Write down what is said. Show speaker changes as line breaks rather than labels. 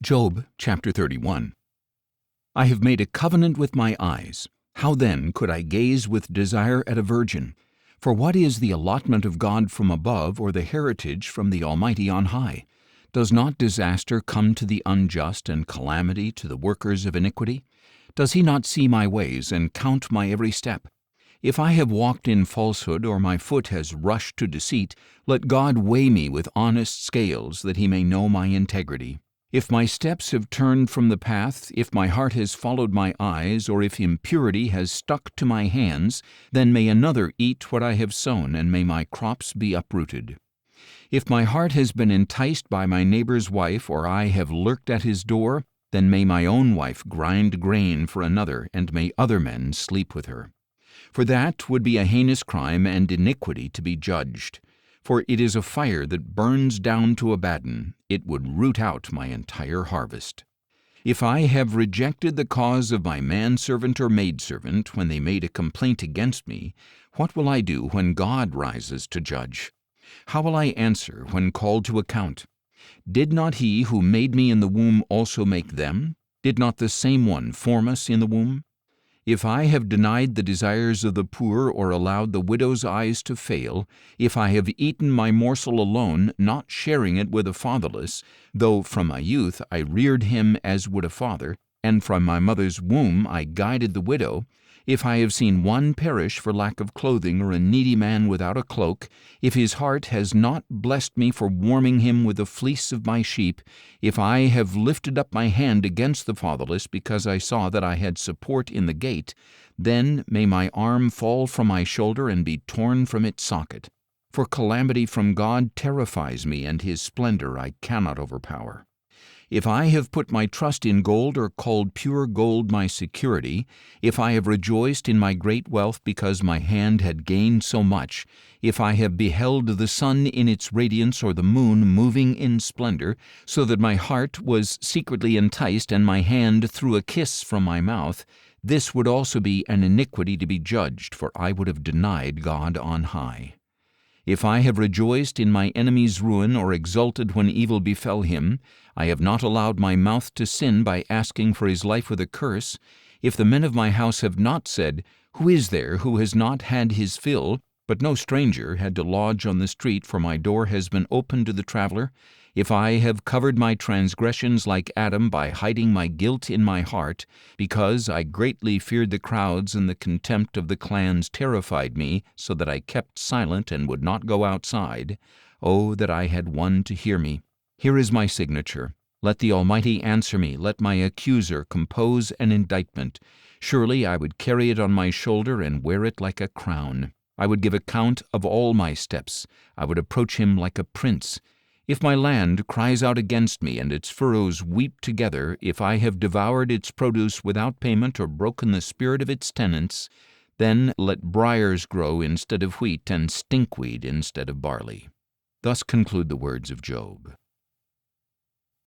Job chapter 31. I have made a covenant with my eyes. How then could I gaze with desire at a virgin? For what is the allotment of God from above, or the heritage from the Almighty on high? Does not disaster come to the unjust, and calamity to the workers of iniquity? Does he not see my ways, and count my every step? If I have walked in falsehood, or my foot has rushed to deceit, let God weigh me with honest scales, that he may know my integrity. If my steps have turned from the path, if my heart has followed my eyes, or if impurity has stuck to my hands, then may another eat what I have sown, and may my crops be uprooted. If my heart has been enticed by my neighbor's wife, or I have lurked at his door, then may my own wife grind grain for another, and may other men sleep with her. For that would be a heinous crime and iniquity to be judged. For it is a fire that burns down to Abaddon, it would root out my entire harvest. If I have rejected the cause of my manservant or maidservant when they made a complaint against me, what will I do when God rises to judge? How will I answer when called to account? Did not he who made me in the womb also make them? Did not the same one form us in the womb? If I have denied the desires of the poor, or allowed the widow's eyes to fail, if I have eaten my morsel alone, not sharing it with the fatherless, though from my youth I reared him as would a father, and from my mother's womb I guided the widow, if I have seen one perish for lack of clothing, or a needy man without a cloak, if his heart has not blessed me for warming him with the fleece of my sheep, if I have lifted up my hand against the fatherless because I saw that I had support in the gate, then may my arm fall from my shoulder and be torn from its socket. For calamity from God terrifies me, and his splendor I cannot overpower. If I have put my trust in gold, or called pure gold my security, if I have rejoiced in my great wealth because my hand had gained so much, if I have beheld the sun in its radiance, or the moon moving in splendor, so that my heart was secretly enticed, and my hand threw a kiss from my mouth, this would also be an iniquity to be judged, for I would have denied God on high. If I have rejoiced in my enemy's ruin, or exulted when evil befell him, I have not allowed my mouth to sin by asking for his life with a curse, if the men of my house have not said, Who is there who has not had his fill, but no stranger had to lodge on the street, for my door has been opened to the traveler, if I have covered my transgressions like Adam by hiding my guilt in my heart, because I greatly feared the crowds, and the contempt of the clans terrified me, so that I kept silent and would not go outside, oh, that I had one to hear me. Here is my signature. Let the Almighty answer me. Let my accuser compose an indictment. Surely I would carry it on my shoulder and wear it like a crown. I would give account of all my steps. I would approach him like a prince. If my land cries out against me, and its furrows weep together, if I have devoured its produce without payment, or broken the spirit of its tenants, then let briars grow instead of wheat, and stinkweed instead of barley. Thus conclude the words of Job.